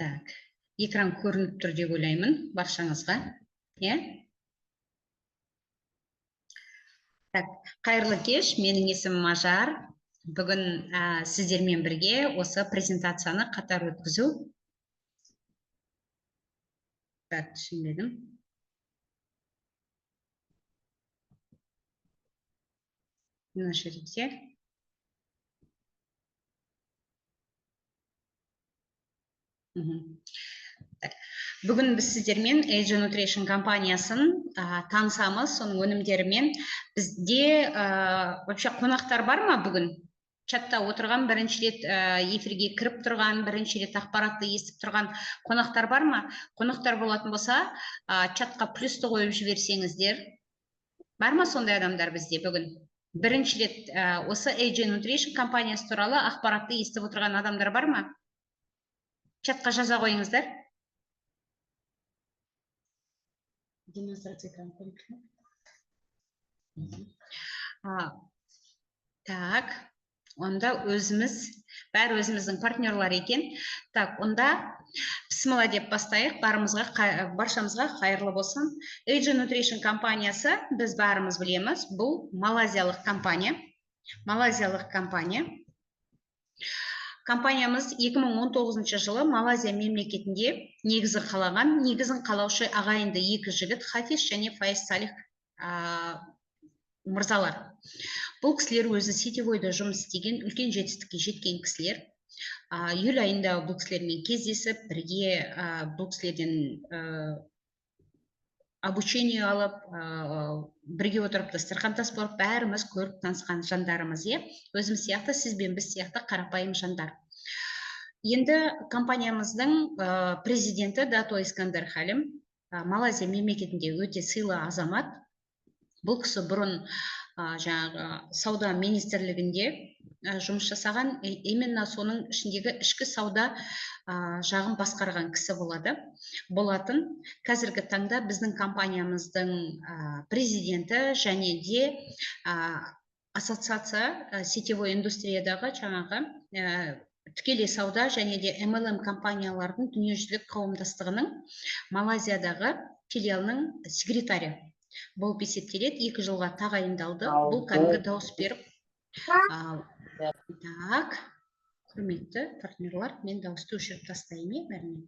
Так, экран көрініп тұр деп ойлаймын баршаңызға. Так, қайырлы кеш, менің есімім Ажар. Бүгін сіздермен бірге осы презентацияны қатар өткізу. Так, түсінбедім. Мына жерде. Бүгін біз сіздермен Age Nutrition компаниясын танысамыз, соның өнімдерімен. Бізде вообще қонақтар бар ма бүгін? Чатта отырған, бірінші рет эфирге кіріп тұрған, бірінші рет ақпаратты естіп тұрған қонақтар бар ма? Қонақтар болатын болса, чатқа плюсті қойып жіберсеңіздер. Бар ма сондай адамдар бізде бүгін? Бірінші рет осы Age Nutrition компаниясы туралы ақпаратты естіп отырған адамдар бар ма? Чатқа жаза қойыңыздар. Демонстрация экрана. Так, онда бәрі өзіміздің партнерлар екен. Так, онда бісміллә деп бастайық, баршамызға қайырлы болсын. Age Nutrition компаниясы, біз бәріміз білеміз, бұл малайзиялық компания. Компаниямыз 2019 жылы Малайзия мемлекетінде негізін қалаушы ағайынды екі жігіт Хафиз және Файыз Салих мырзалар. Бұл кісілер өзі сетевойда жұмыс істеген, үлкен жетістікке жеткен кісілер. Июль айында бұл кісілермен кездесіп, бірге бұл кісілерден обучение алып, бірге отырып дастархан болып, бәріміз көріп танысқан жандарымыз, өзіміз сияқты, сіз бен біз сияқты қарапайым жандар. Енді компаниямыздың президенті Дато Искандер Халим, Малайзия мемлекетінде өте сыйлы азамат. Бұл кісі бұрын сауда министрлігінде жұмыс жасаған, именно соның ішіндегі ішкі сауда жағын басқарған кісі болатын. Қазіргі таңда біздің компаниямыздың президенті және де ассоциация сетевой индустриядағы тікелей сауда және де MLM компаниялардың дүниежүзілік қауымдастығының Малайзиядағы филиалының секретары болып есептеледі. 2 жылға тағайындалды. Бұл кәдімгі дауыс беріп. Так, құрметті партнерлар, мен дауысты өшіріп тастаймын, бәрінен.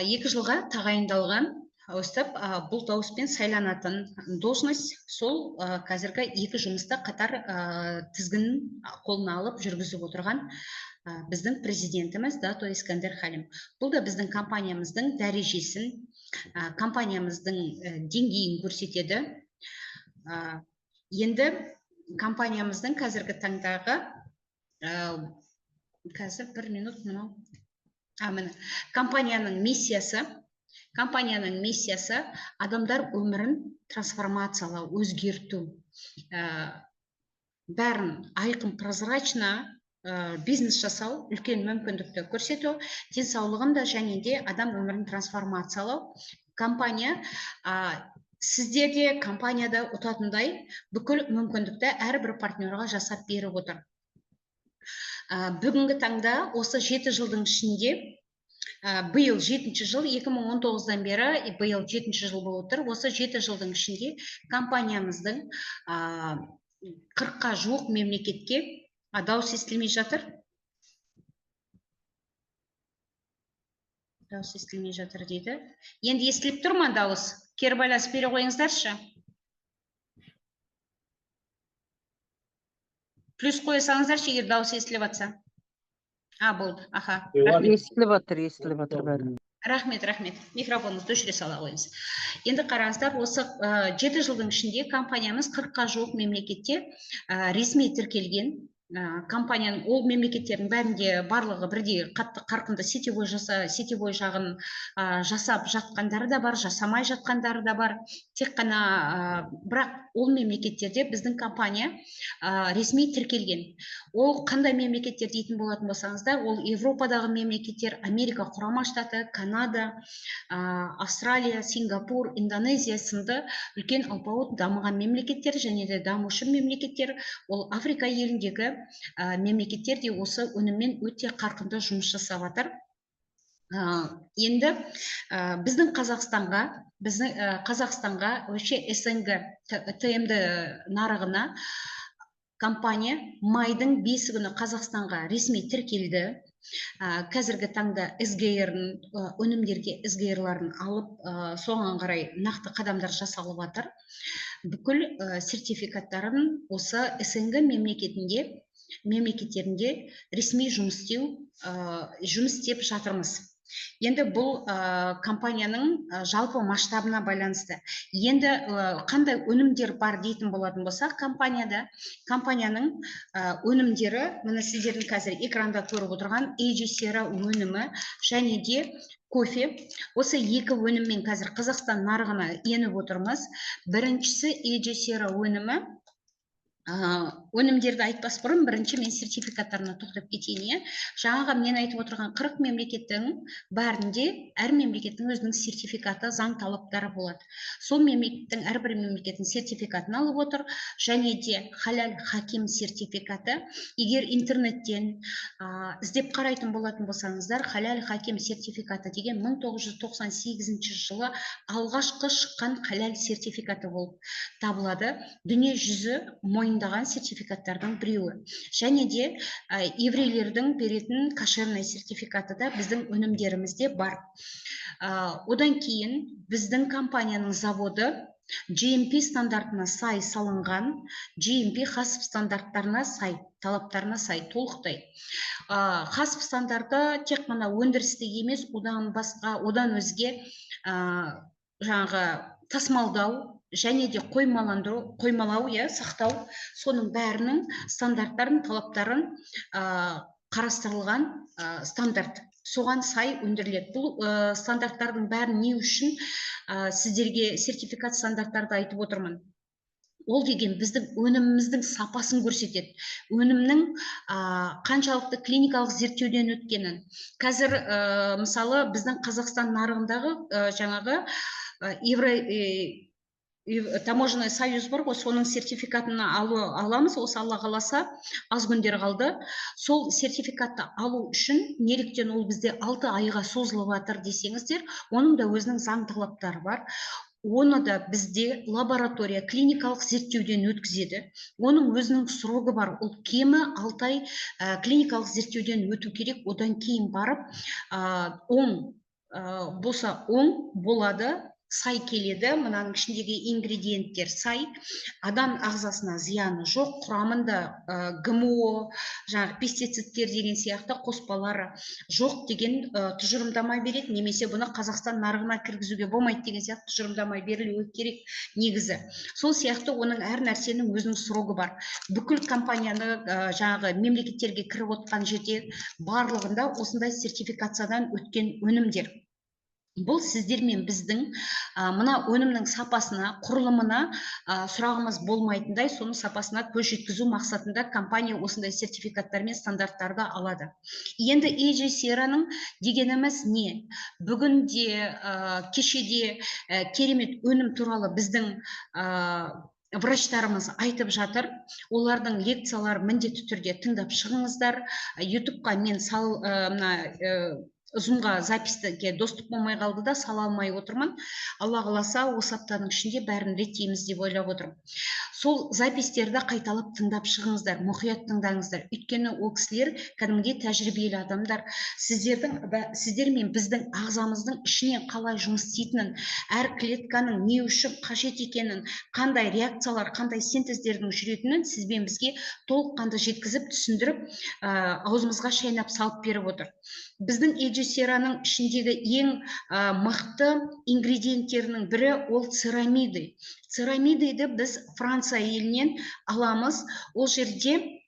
Екі жылға тағайындалған, бұл дауыспен сайланатын должность, сол қазіргі 2 жұмыста қатар тізгінін қолына алып жүргізіп отырған біздің президентіміз Дато Искандер Халим. Бұл да біздің компаниямыздың дәрежесін, компаниямыздың деңгейін көрсетеді. Енді компаниямыздың қазіргі таңдағы, қазір 1 минут мынау. Компанияның миссиясы адамдар өмірін трансформациялау, өзгерту. Бәрін айқын, прозрачно бизнес жасау, үлкен мүмкіндікті көрсету, денсаулығын да және де адам өмірін трансформациялау. Компания сіздерде, компанияда ұтатындай бүкіл мүмкіндікті әрбір партнерға жасап беріп отыр. Бүгінгі таңда осы 7 жылдың ішінде, биыл 7-ші жыл, 2019-дан бері биыл 7-ші жыл болып отыр. Осы 7 жылдың ішінде компаниямыздың 40-қа жуық мемлекетке дауыс естілмей жатыр. Дауыс естілмей жатыр дейді. Енді естіліп тұр ма дауыс? Кері байланыс бере қойыңыздаршы. Плюс қойсаңыздаршы, егер дауыс естіліп жатса. Болды. Естіліп жатыр бәрі. Рахмет. Микрофоныңызды өшіре сала қойыңыз. Енді қараңыздар, осы 7 жылдың ішінде компаниямыз 40-қа жуық мемлекетте ресми тіркелген. компанияның ол мемлекеттердің бәрінде барлығы бірдей қатты қарқынды сетевой жағын жасап жатқандары да бар, жасамай жатқандары да бар. Тек қана бірақ ол мемлекеттерде біздің компания ресми тіркелген. Ол қандай мемлекеттер дейтін болатын болсаңыздар, ол Европадағы мемлекеттер, Америка құрама штаты, Канада, Австралия, Сингапур, Индонезия сынды үлкен алпауыт дамыған мемлекеттер және де дамушы мемлекеттер. Ол Африка еліндегі мемлекеттер де осы өніммен өте қарқынды жұмыс жасап жатыр. Енді біздің Қазақстанға вообще СНГ ТМД нарығына компания майдың 5 күні Қазақстанға ресми тіркелді. Қазіргі таңда өнімдерге СГР-ларын алып, соған қарай нақты қадамдар жасалып жатыр. Бүкіл сертификаттарын осы СНГ мемлекеттерінде ресми жұмыс істеп жатырмыз. Енді бұл компанияның жалпы масштабына байланысты. Енді қандай өнімдер бар дейтін болатын болсақ, компанияның өнімдері, міне сіздердің қазір экранда көріп отырған AG-Sera өнімі және де кофе. Осы екі өніммен қазір Қазақстан нарығына еніп отырмыз. Біріншісі AG-Sera өнімі. Өнімдерді айтпас бұрын бірінші мен сертификаттарына тоқтап кетейін. Жаңаға мен айтып отырған 40 мемлекеттің бәрінде әр мемлекеттің өзінің сертификаты, заң талаптары болады. Сол мемлекеттің әрбір мемлекеттің сертификатын алып отыр, және де халал хаким сертификаты. Егер интернеттен іздеп қарайтын болатын болсаңыздар, халал хаким сертификаты деген 1998 жылы алғашқы шыққан халал сертификаты болып табылады. Дүние жүзі мойындаған сертификаттардың біреуі. Және де еврейлердің беретін кошерный сертификаты да біздің өнімдерімізде бар. Одан кейін біздің компанияның заводы GMP стандартына сай салынған, GMP хасп стандарттарына сай, талаптарына сай толықтай. Хасп стандарты тек қана өндірісте емес, одан өзге тасымалдау және де қоймалау, сақтау, соның бәрінің стандарттарын, талаптарын қарастырылған стандарт. Соған сай өндіріледі. Бұл стандарттардың бәрін не үшін сіздерге сертификат стандарттарды айтып отырмын? Ол деген біздің өніміміздің сапасын көрсетеді. Өнімнің қаншалықты клиникалық зерттеуден өткенін. Қазір мысалы біздің Қазақстан нарығындағы жаңағы таможенный союз бар ғой, соның сертификатын аламыз. Осы Алла қаласа аз күндер қалды. Сол сертификатты алу үшін неліктен ол бізде 6 айға созылып жатыр десеңіздер, оның да өзінің заң талаптары бар. Оны да бізде лаборатория клиникалық зерттеуден өткізеді. Оның өзінің срогы бар. Ол кемі 6 ай клиникалық зерттеуден өту керек. Одан кейін барып, оң болса оң болады, сай келеді. Мынаның ішіндегі ингредиенттер сай, адам ағзасына зияны жоқ, құрамында ГМО, пестицидтер деген сияқты қоспалары жоқ деген тұжырымдама береді, немесе бұны Қазақстан нарығына кіргізуге болмайды деген сияқты тұжырымдама берілуі керек негізі. Сол сияқты оның әр нәрсенің өзінің срогы бар. Бүкіл компанияны мемлекеттерге кіріп отқан жерде барлығында осындай сертификациядан өткен өнімдер. Бұл сіздер мен біздің мына өнімнің сапасына, құрылымына сұрағымыз болмайтындай, соның сапасына көз жеткізу мақсатында компания осындай сертификаттар мен стандарттарды алады. Енді AG-Seraның дегеніміз не? Бүгінде, кешеде керемет өнім туралы біздің врачтарымыз айтып жатыр. Олардың лекцияларын міндетті түрде тыңдап шығыңыздар. YouTube-қа мен Zoom-ға записьтіге доступ болмай қалды да, сала алмай отырмын. Алла қаласа, осы аптаның ішінде бәрін реттейміз деп ойлап отырмын. Сол записьтерді қайталап тыңдап шығыңыздар, мұқият тыңдаңыздар. Өйткені ол кісілер кәдімгідей тәжірибелі адамдар. Сіздер мен біздің ағзамыздың ішінен қалай жұмыс істейтінін, әр клетканың не үшін қажет екенін, қандай реакциялар, қандай синтездердің жүретінін сізбен бізге толыққанды жеткізіп, түсіндіріп, аузымызға шайнап салып беріп отыр. Біздің AG-Seraның ішіндегі ең мықты ингредиенттерінің бірі ол церамиды. Церамидыды біз Франция елінен аламыз. Ол жерде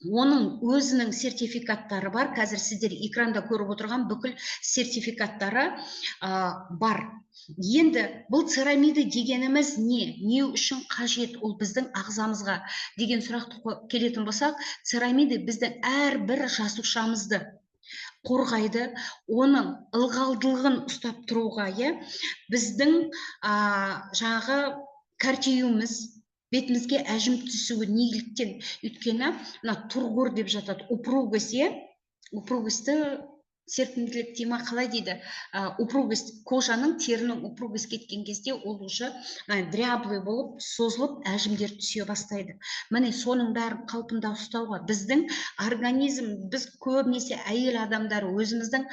оның өзінің сертификаттары бар. Қазір сіздер экранда көріп отырған бүкіл сертификаттары бар. Енді бұл церамиды дегеніміз не үшін қажет, ол біздің ағзамызға деген сұрақты келетін болсақ, церамиды біздің әрбір жасушамызды қорғайды, оның ылғалдылығын ұстап тұруға, біздің жаңағы кәртеуіміз, бетімізге әжім түсуі неліктен? Өйткені тургор деп жатады, упругості серпімділік дейма қалай дейді, упругость, кожаның терінің упругость кеткен кезде ол уже дряблый болып, созылып, әжімдер түсе бастайды. Міне соның бәрін қалпында ұстауға біздің организм, біз көбінесе әйел адамдар өзіміздің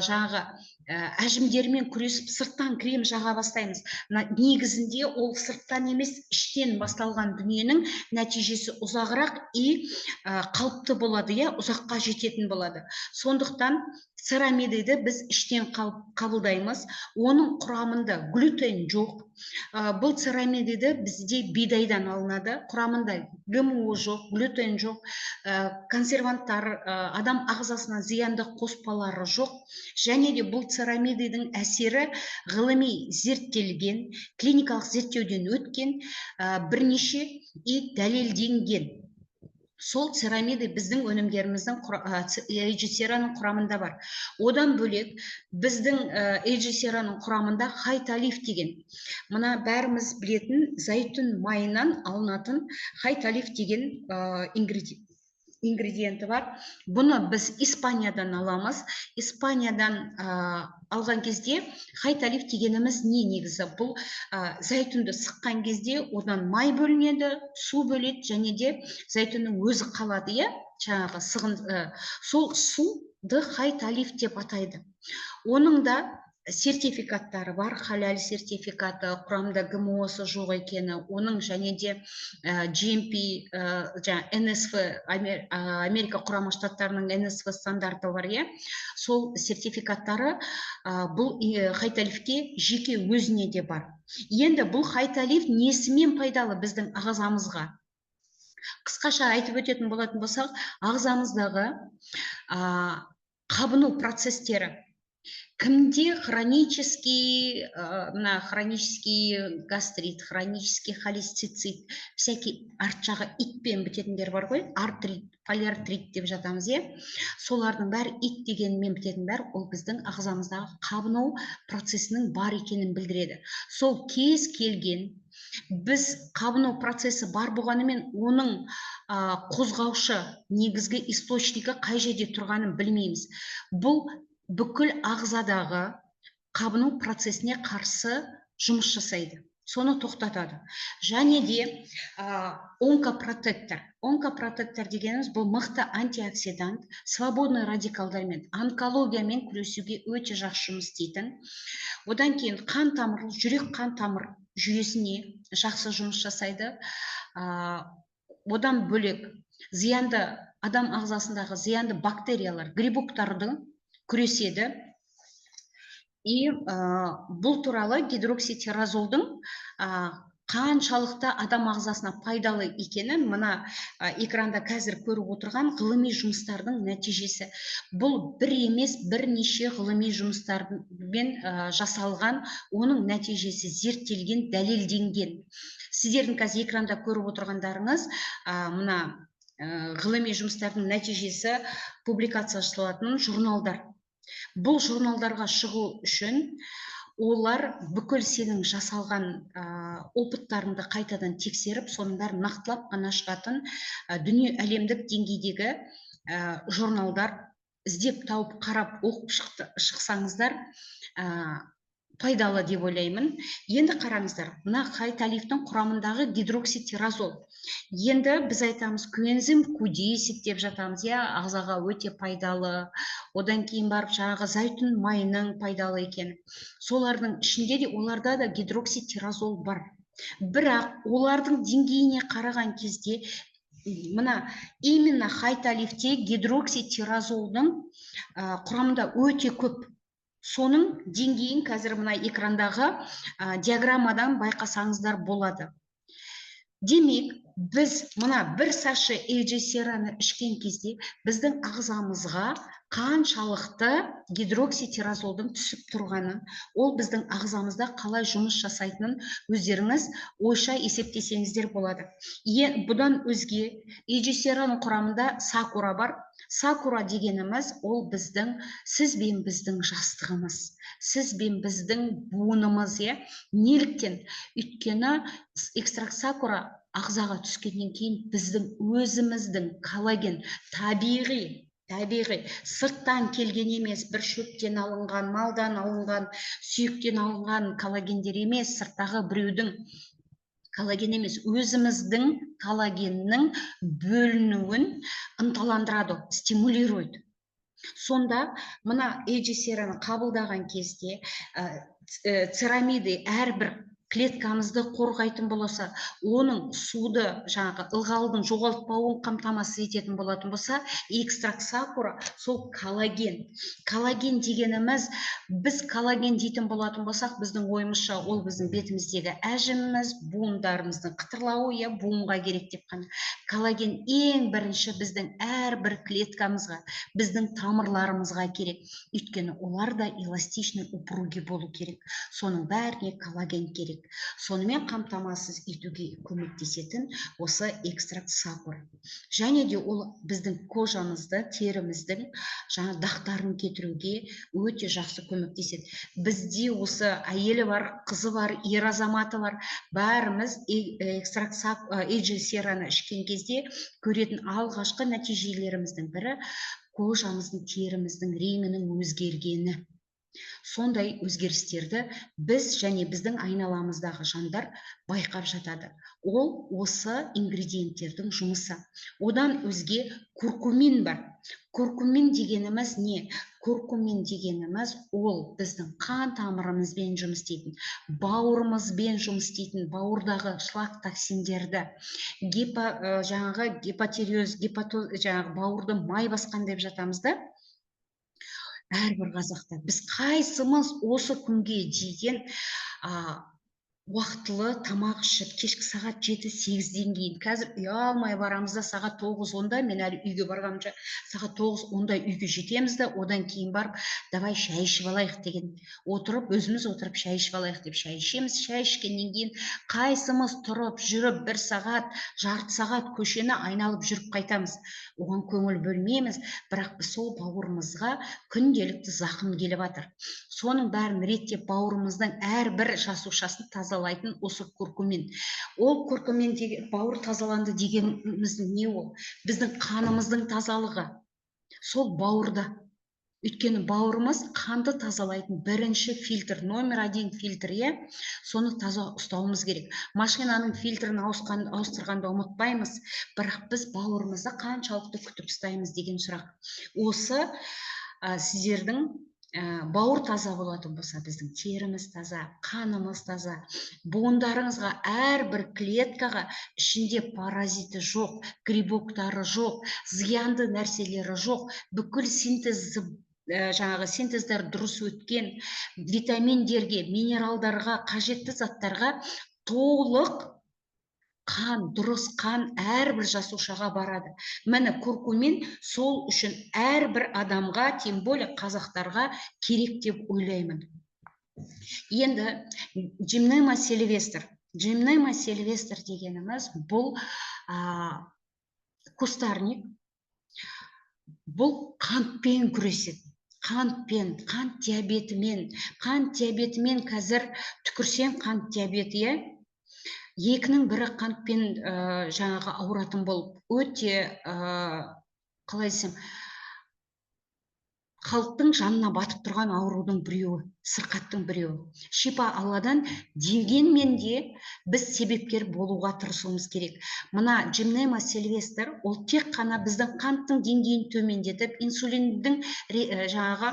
жаңағы әжімдермен күресіп, сырттан крем жаға бастаймыз. Негізінде ол сырттан емес, іштен басталған дүниенің нәтижесі ұзағырақ қалыпты болады, ұзаққа жететін болады. Сондықтан церамидиді біз іштен қабылдаймыз. Оның құрамында глютен жоқ. Бұл церамидиді бізде бидайдан алынады. Құрамында ГМО жоқ, глютен жоқ, консерванттар, адам ағзасына зиянды қоспалары жоқ. Және де бұл церамидидің әсері ғылыми зерттелген, клиникалық зерттеуден өткен, бірнеше дәлелденген. Сол церамиды біздің өнімдеріміздің эйджи-сераның құрамында бар. Одан бөлек біздің эйджи-сераның құрамында хайталиф деген, мына бәріміз білетін зәйтүн майынан алынатын хайталиф деген ингредиенті бар. Бұны біз Испаниядан аламыз. Испаниядан алған кезде хайталиф дегеніміз не негізі? Бұл зәйтүнді сыққан кезде одан май бөлінеді, су бөледі, және де зәйтүннің өзі қалады, жаңағы сол суды хайталиф деп атайды. Оның да сертификаттары бар, халал сертификаты, құрамында ГМО-сы жоқ екені, оның және де GMP, НСФ, Америка құрама штаттарының НСФ стандарты бар, сол сертификаттары бұл хайталифке жеке өзіне де бар. Енді бұл хайталиф несімен пайдалы біздің ағзамызға? Қысқаша айтып өтетін болатын болсақ, ағзамыздағы қабыну процестері, кімде хронический гастрит, хронический холецистит, всякий арт жағы итпен бітетіндер бар ғой, артрит, полиартрит деп жатамыз, солардың бәрі ит дегенмен бітетін бәрі, ол біздің ағзамыздағы қабыну процесінің бар екенін білдіреді. Сол кез келген біз қабыну процесі бар болғанымен, оның қозғаушы негізгі источнигі қай жерде тұрғанын білмейміз. Бұл бүкіл ағзадағы қабыну процесіне қарсы жұмыс жасайды, соны тоқтатады. Және де онкопротектор. Онкопротектор дегеніміз бұл мықты антиоксидант, свободный радикалдармен, онкологиямен күресуге өте жақсы жұмыс істейтін. Одан кейін қан тамыр, жүрек қан тамыр жүйесіне жақсы жұмыс жасайды. Одан бөлек зиянды, адам ағзасындағы зиянды бактериялар, грибоктардың күреседі. Бұл туралы гидрокситиразолдың қаншалықты адам ағзасына пайдалы екенін мына экранда қазір көріп отырған ғылыми жұмыстардың нәтижесі. Бұл бір емес, бірнеше ғылыми жұмыстармен жасалған, оның нәтижесі зерттелген, дәлелденген. Сіздердің қазір экранда көріп отырғандарыңыз мына ғылыми жұмыстардың нәтижесі публикацияланатын журналдар. Бұл журналдарға шығу үшін олар бүкіл сенің жасалған опыттарыңды қайтадан тексеріп, соның бәрін нақтылап қана шығатын дүние әлемдік деңгейдегі журналдар. Іздеп тауып қарап оқып шықсаңыздар пайдалы деп ойлаймын. Енді қараңыздар, мына хайталифтің құрамындағы гидрокситиразол. Енді біз айтамыз, коэнзим Q10 деп жатамыз, ағзаға өте пайдалы. Одан кейін барып жаңағы зәйтүн майының пайдалы екені. Солардың ішінде де оларда да гидрокситиразол бар. Бірақ олардың деңгейіне қараған кезде мына именно хайталифте гидрокситиразолдың құрамында өте көп. Соның деңгейін қазір мына экрандағы диаграммадан байқасаңыздар болады. Демек, біз мына бір сашы эйджесераны ішкен кезде біздің ағзамызға қаншалықты гидрокситиразолдың түсіп тұрғанын, ол біздің ағзамызда қалай жұмыс жасайтынын өздеріңіз ойша есептесеңіздер болады. Бұдан өзге эйджесераның құрамында сакура бар. Сакура дегеніміз ол біздің, сіз бен біздің жастығымыз, сіз бен біздің буынымыз, неліктен? Өйткені экстракт сакура ағзаға түскеннен кейін біздің өзіміздің коллаген табиғи, сырттан келген емес, бір шөптен алынған, малдан алынған, сүйектен алынған коллагендер емес, сырттағы біреудің коллаген емес, өзіміздің коллагеннің бөлінуін ынталандырады, стимулирует. Сонда мына эйджесераны қабылдаған кезде церамиды әрбір клеткамызды қорғайтын болса, оның суды, жаңағы ылғалдың жоғалтпауын қамтамасыз ететін болатын болса, экстракт сакура сол коллаген. Коллаген дегеніміз, біз коллаген дейтін болатын болсақ, біздің ойымызша ол біздің бетіміздегі әжіміміз, буындарымыздың қытырлауы, буынға керек деп қана. Коллаген ең бірінші біздің әрбір клеткамызға, біздің тамырларымызға керек. Өйткені олар да эластичный упругий болу керек. Соның бәріне коллаген керек. Сонымен қамтамасыз етуге көмектесетін осы экстракт сакура. Және де ол біздің кожамызды, теріміздің жаңа дақтарын кетіруге өте жақсы көмектеседі. Бізде осы әйелі бар, қызы бар, ер азаматы бар, бәріміз экстракт эйджесераны ішкен кезде көретін алғашқы нәтижелеріміздің бірі кожамыздың, теріміздің реңінің өзгергені. Сондай өзгерістерді біз және біздің айналамыздағы жандар байқап жатады. Ол осы ингредиенттердің жұмысы. Одан өзге куркумин бар. Куркумин дегеніміз не? Куркумин дегеніміз ол біздің қан тамырымызбен жұмыс істейтін, бауырымызбен жұмыс істейтін, бауырдағы шлак токсиндерді, жаңағы гепатериоз, жаңағы бауырды май басқан деп жатамыз да. Әрбір қазақта біз қайсымыз осы күнге дейін уақытылы тамақ ішіп, кешкі сағат 7-8-ден кейін, қазір ұялмай барамыз да, сағат 9-10-да, мен әлі үйге барғанымша, сағат 9-10-да үйге жетеміз да, одан кейін барып, давай шай ішіп алайық деген, өзіміз отырып шай ішіп алайық деп шай ішеміз. Шай ішкеннен кейін қайсымыз тұрып, жүріп, 1 сағат, жарты сағат көшені айналып жүріп қайтамыз. Оған көңіл бөлмейміз, бірақ біз сол бауырымызға күнделікті зақым келіп жатыр. Соның бәрін реттеп, бауырымыздың әрбір жасушасын тазалайтын осы куркумин. Ол куркумин бауыр тазаланды дегеніміз не ол? Біздің қанымыздың тазалығы. Сол бауырда. Өйткені бауырымыз қанды тазалайтын бірінші фильтр, номер 1 фильтр, соны таза ұстауымыз керек. Машинаның фильтрін ауыстырғанда ұмытпаймыз, бірақ біз бауырымызды қаншалықты күтіп ұстаймыз деген сұрақ. Осы сіздердің бауыр таза болатын болса, біздің теріміз таза, қанымыз таза, буындарыңызға әрбір клеткаға ішінде паразиті жоқ, грибоктары жоқ, зиянды нәрселері жоқ, бүкіл синтездер дұрыс өткен, витаминдерге, минералдарға, қажетті заттарға толық қан, дұрыс қан әрбір жасушаға барады. Міне куркумин сол үшін әрбір адамға, тем более қазақтарға керек деп ойлаймын. Енді Gymnema sylvester. Gymnema sylvester дегеніміз бұл кустарник. Бұл қантпен күреседі. Қантпен, қант диабетімен қазір түкірсем қант диабеті, екінің бірі қантпен жаңағы ауыратын болып, өте, қалай десем, халықтың жанына батып тұрған аурудың біреуі, сырқаттың біреуі. Шипа Алладан, дегенмен де біз себепкер болуға тырысуымыз керек. Мына Gymnema sylvester ол тек қана біздің қанттың деңгейін төмендетіп, инсулиндің жаңағы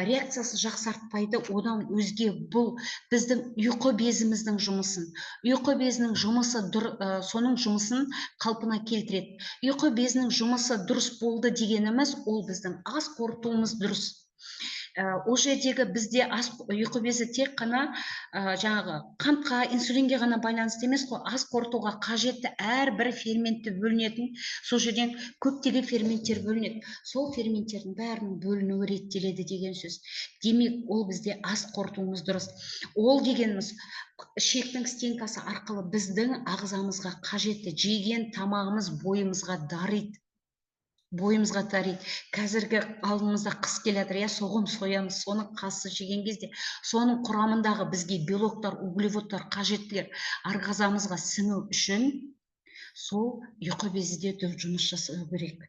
реакциясын жақсартпайды. Одан өзге бұл біздің ұйқы безіміздің жұмысын, ұйқы безінің жұмысы, соның жұмысын қалпына келтіреді. Ұйқы безінің жұмысы дұрыс болды дегеніміз, ол біздің ас қорытуымыз дұрыс. Ол жердегі бізде ұйқы безі тек қана жаңағы қантқа, инсулинге ғана байланысты емес қой, ас қорытуға қажетті әрбір ферментті бөлінетін, сол жерден көптеген ферменттер бөлінеді. Сол ферменттердің бәрінің бөлінуі реттеледі деген сөз. Демек, ол бізде ас қорытуымыз дұрыс. Ол дегеніміз ішектің стенкасы арқылы біздің ағзамызға қажетті жеген тамағымыз бойымызға дариды. Қазіргі алдымызда қыс келатыр, соғым соямыз, соны қасы жеген кезде, соның құрамындағы бізге белоктар, углеводтар, қажеттілер ағзамызға сіңу үшін сол ұйқы безі де жұмыс жасау керек.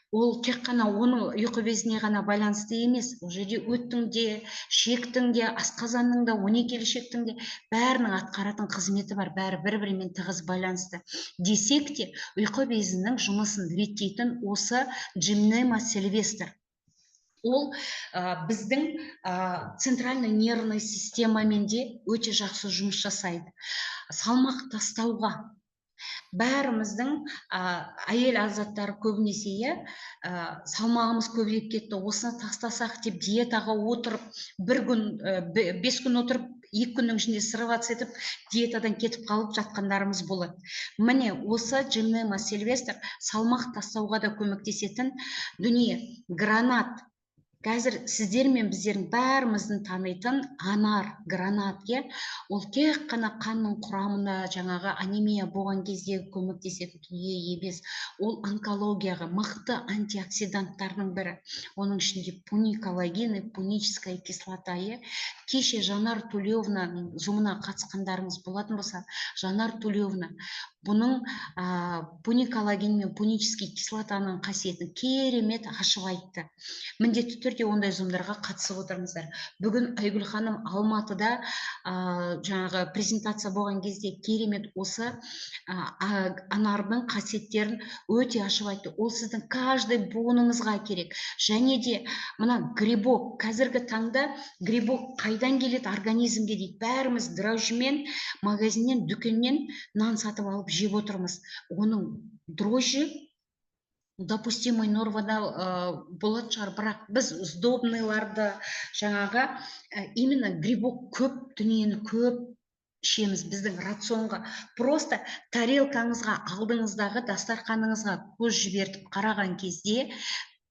Ол тек қана оның ұйқы безіне ғана байланысты емес, ол жерде өттің де, шектің де, асқазанның да, 12 шектің де бәрінің атқаратын қызметі бар, бәрі бір-бірімен тығыз байланысты. Десек те, ұйқы безінің жұмысын реттейтін осы Gymnema sylvester. Ол біздің центральный нервный системамен де өте жақсы жұмыс жасайды. Салмақ тастауға бәріміздің әйел азаттары көбінесе салмағымыз көбейіп кетті, осыны тастасақ деп диетаға отырып, 5 күн отырып, 2 күннің ішінде срываться етіп, диетадан кетіп қалып жатқандарымыз болады. Міне, осы Gymnema sylvester салмақ тастауға да көмектесетін дүние. Гранат. Қазір сіздер мен біздердің бәріміздің танитын анар, гранат, ол тек қана қанның құрамына жаңағы анемия болған кезде көмектесетін дүние емес. Ол онкологияға мықты антиоксиданттардың бірі. Оның ішінде пуниколлагин и пуническая кислота. Кеше Жанар Төлеуовнаның зумына қатысқандарыңыз болатын болса, Жанар Төлеуовна бұның пуниколлагин мен пунический кислотаның қасиетін керемет ашып айтты. Міндетті түрде ондай зумдарға қатысып отырыңыздар. Бүгін Айгүл ханым Алматыда жаңағы презентация болған кезде керемет осы анардың қасиеттерін өте ашып айтты. Ол сіздің каждый буыныңызға керек. Және де мына грибок, қазіргі таңда грибок қайдан келеді организмге дейді. Бәріміз дрожжімен магазиннен, дүкеннен нан сатып алып жеп отырмыз. Оның дрожжи допустимый нормада болатын шығар, бірақ біз сдобныйларды жаңағы именно грибок көп дүниені көп ішеміз біздің рационға. Просто тарелкаңызға, алдыңыздағы дастарханыңызға көз жібертіп қараған кезде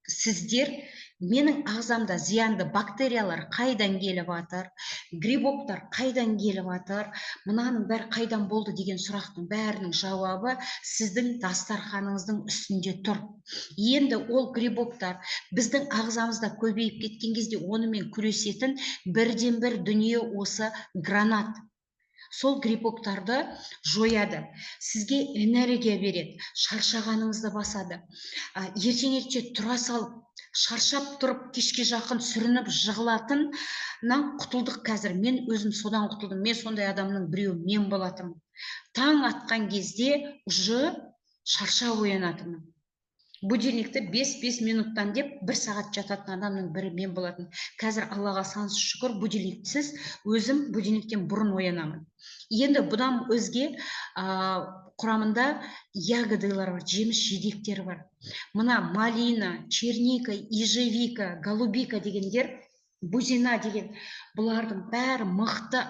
сіздер менің ағзамда зиянды бактериялар қайдан келіп жатыр, грибоктар қайдан келіп жатыр, мынаның бәрі қайдан болды деген сұрақтың бәрінің жауабы сіздің дастарханыңыздың үстінде тұр. Енді ол грибоктар біздің ағзамызда көбейіп кеткен кезде онымен күресетін бірден бір дүние осы гранат. Сол грибоктарды жояды, сізге энергия береді, шаршағаныңызды басады. Ертеңгіше тұра салып, шаршап тұрып, кешке жақын сүрініп жығылатыннан құтылдық қазір. Мен өзім содан құтылдым. Мен сондай адамның біреуі мен болатынмын. Таң атқан кезде уже шаршап оянатынмын. Будильникті 5 минуттан деп 1 сағат жататын адамның бірі мен болатын. Қазір Аллаға сансыз шүкір, будильниксіз өзім будильниктен бұрын оянамын. Енді бұдан өзге құрамында ягодылар бар, жеміс жидектер бар. Мына малина, черника, ежевика, голубика дегендер, бузина деген, бұлардың бәрі мықты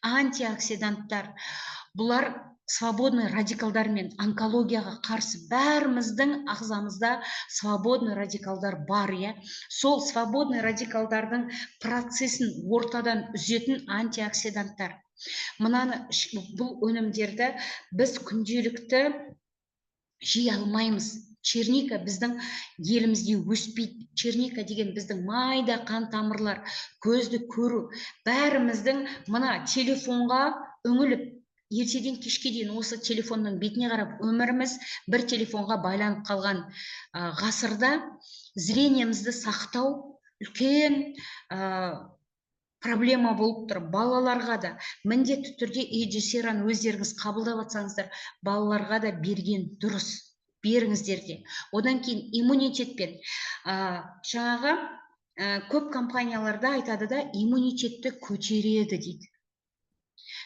антиоксиданттар. Бұлар свободный радикалдармен онкологияға қарсы бәріміздің ағзамызда свободный радикалдар бар, сол свободный радикалдардың процесін ортадан үзетін антиоксиданттар. Мынаны бұл өнімдерді біз күнделікті жей алмаймыз. Черника біздің елімізде өспейді. Черника деген біздің майда қан тамырлар, көзді көру. Бәріміздің мына телефонға үңіліп, ертеден кешке дейін осы телефонның бетіне қарап өміріміз бір телефонға байланып қалған ғасырда зрениемізді сақтау үлкен проблема болып тұр. Балаларға да міндетті түрде эйджесераны өздеріңіз қабылдап атсаңыздар, балаларға да берген дұрыс. Беріңіздер де. Одан кейін иммунитетпен жаңағы көп компанияларда айтады да, иммунитетті көтереді дейді.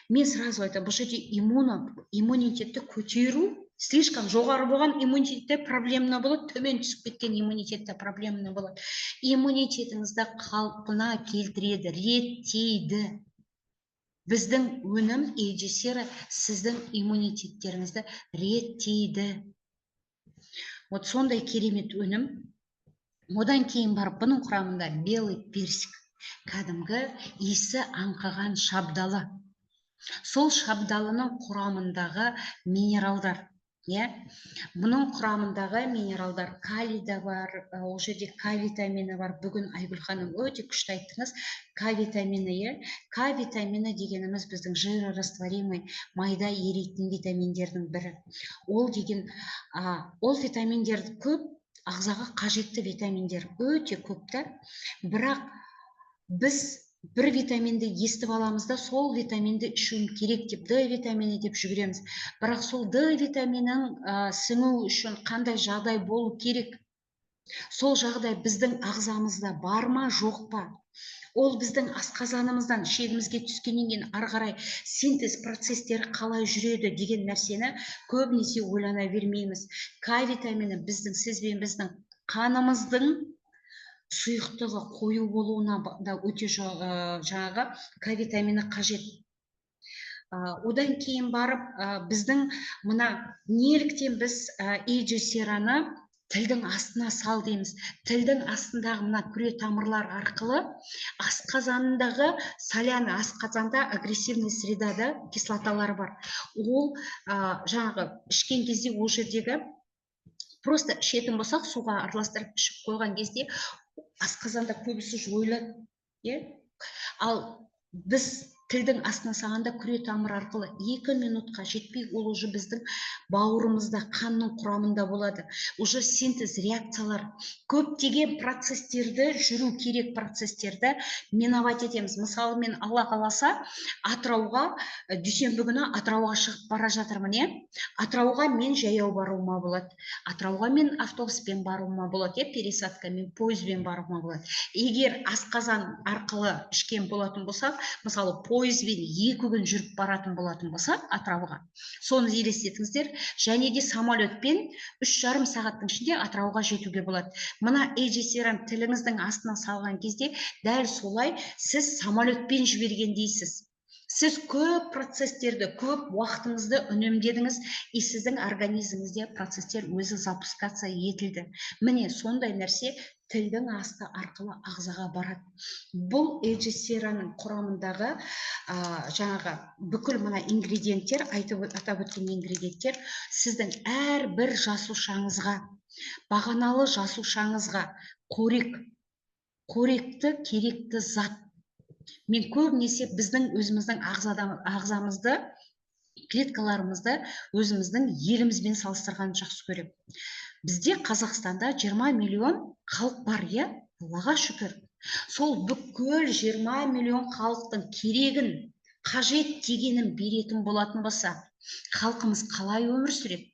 Мен сразу айтам, бұл жерде иммунитетті көтеру Слишком жоғары болған иммунитетте проблемна болады, төмен түсіп кеткен иммунитетте проблемна болады. Иммунитетіңізді қалпына келтіреді, реттейді. Біздің өнім AG-сера сіздің иммунитеттеріңізді реттейді. Вот сондай керемет өнім. Одан кейін барып бұның құрамында белый персик, кәдімгі иісі аңқыған шабдалы. Сол шабдалының құрамындағы минералдар, бұның құрамындағы минералдар калий да бар, ол жерде К витамині бар. Бүгін Айгүл ханым өте күшті айттыңыз. К витамині, К витамині дегеніміз біздің жирорастворимый майда еритін витаминдердің бірі. Ол деген, ол витаминдер көп, ағзаға қажетті витаминдер өте көпті. Бірақ біз бір витаминді естіп аламыз да, сол витаминді ішуім керек деп, Д витамині деп жүгіреміз. Бірақ сол Д витаминін сіңу үшін қандай жағдай болу керек? Сол жағдай біздің ағзамызда бар ма, жоқ па? Ол біздің асқазанымыздан ішегімізге түскеннен кейін ары қарай синтез процестері қалай жүреді деген нәрсені көбінесе ойлана бермейміз. К витамині біздің, сіз бен біздің қанымыздың сұйықтығы қою болуына да өте жаңағы К витамині қажет. Одан кейін барып біздің мына неліктен біз AG-сераны тілдің астына сал дейміз. Тілдің астындағы мына күре тамырлар арқылы асқазанындағы соляны, асқазанда агрессивный средада кислоталар бар. Ол жаңағы ішкен кезде ол жердегі просто ішетін болсақ, суға араластырып ішіп қойған кезде асқазанда көбісі жойылады. Ал біз тілдің астына салғанда күре тамыр арқылы 2 минутқа жетпей ол уже біздің бауырымызда, қанның құрамында болады. Уже синтез реакциялар, көптеген процестерді, жүру керек процестерді миновать етеміз. Мысалы, мен Алла қаласа Атырауға, дүйсенбі күні Атырауға шығып бара жатырмын. Атырауға мен жаяу баруыма болады. Атырауға мен автобуспен баруыма болады, пересадкамен, пойызбен баруыма болады. Егер асқазан арқылы ішкен болатын болсақ, мысалы, пойызбен 2 күн жүріп баратын болатын болсақ Атырауға, соны елестетіңіздер, және де самолетпен 3,5 сағаттың ішінде Атырауға жетуге болады. Мына AG-сераны тіліңіздің астына салған кезде дәл солай сіз самолетпен жібергендейсіз. Сіз көп процестерді, көп уақытыңызды үнемдедіңіз, и сіздің организміңізде процестер өзі запускация етілді. Міне сондай нәрсе тілдің асты арқылы ағзаға барады. Бұл AG-сераның құрамындағы жаңағы бүкіл мына ингредиенттер, атап өткен ингредиенттер сіздің әрбір жасушаңызға, бағаналы жасушаңызға қоректі, керекті зат. Мен көбінесе біздің өзіміздің ағзамызды, клеткаларымызды өзіміздің елімізбен салыстырғанды жақсы көремін. Бізде Қазақстанда 20 миллион халық бар, Аллаға шүкір. Сол бүкіл 20 миллион халықтың керегін, қажет дегенін беретін болатын болса, халқымыз қалай өмір сүреді?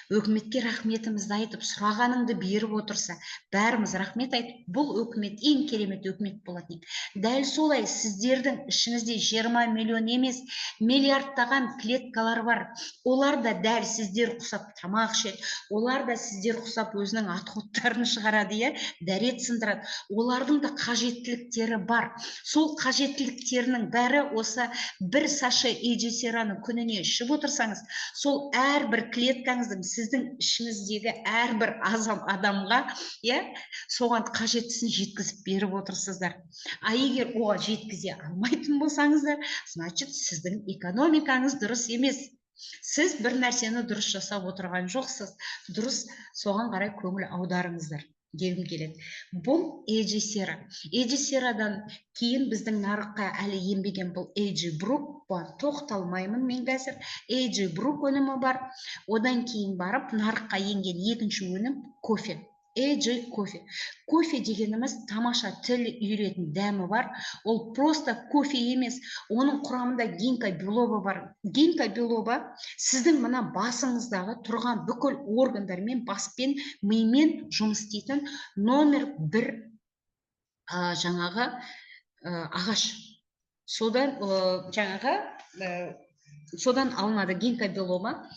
Өкіметке рахметімізді айтып, сұрағаныңды беріп отырса, бәріміз рахмет айтып, бұл өкімет ең керемет өкімет болатын. Дәл солай сіздердің ішіңізде 20 миллион емес, миллиардтаған клеткалар бар. Олар да дәл сіздер құсап тамақ ішеді, олар да сіздер құсап өзінің отходтарын шығарады, дәрет сындырады. Олардың да қажеттіліктері бар. Сол қажеттіліктерінің бәрі осы бір саша AG-сераны күніне ішіп отырсаңыз, сол әрбір клеткаңыздың, сіздің ішіңіздегі әрбір адамға соған қажеттісін жеткізіп беріп отырсыздар. Егер оған жеткізе алмайтын болсаңыздар, значит, сіздің экономикаңыз дұрыс емес. Сіз бір нәрсені дұрыс жасап отырған жоқсыз. Дұрыс соған қарай көңіл аударыңыздар дегім келеді. Бұл AG-сера. AG-серадан кейін біздің нарыққа әлі енбеген бұл AG-Brook. Тоқталмаймын мен қазір. AG-Brook өнімі бар. Одан кейін барып нарыққа енген екінші өнім кофе. AG кофе. Кофе дегеніміз тамаша тіл үйретін дәмі бар. Ол просто кофе емес. Оның құрамында гинка белоба бар. Гинка белоба сіздің мына басыңыздағы тұрған бүкіл органдармен, баспен, мимен жұмыс істейтін номер 1 жаңағы ағаш. Содан алынады гинка белоба.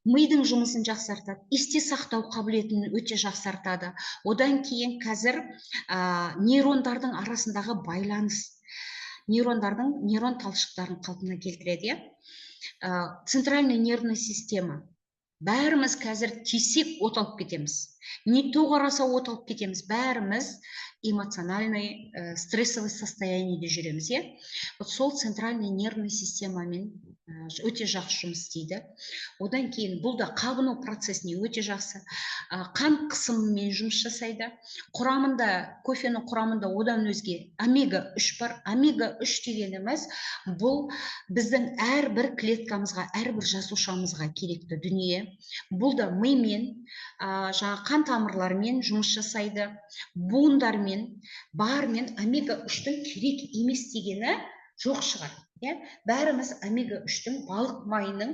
мидың жұмысын жақсартады, есте сақтау қабілетін өте жақсартады. Одан кейін қазір нейрондардың арасындағы байланыс, нейрон талшықтарын қалпына келтіреді. Центральная нервная система. Бәріміз қазір тисек от алып кетеміз. Не то қараса от алып кетеміз. Бәріміз эмоциональный стрессовый состояниеде жүреміз. Вот сол центральный нервный системамен өте жақсы жұмыс істейді. Одан кейін бұл да қабыну процесіне өте жақсы. Қан қысымымен жұмыс жасайды. Кофенің құрамында одан өзге омега-3 бар. Омега-3 дегеніміз бұл біздің әрбір клеткамызға, әрбір жасушамызға керекті дүние. Бұл да мимен, қан тамырларымен жұмыс жасайды. Буындармен, бармен омега-3-тің керек емес дегені жоқ шығар. Бәріміз омега-3-тің балық майының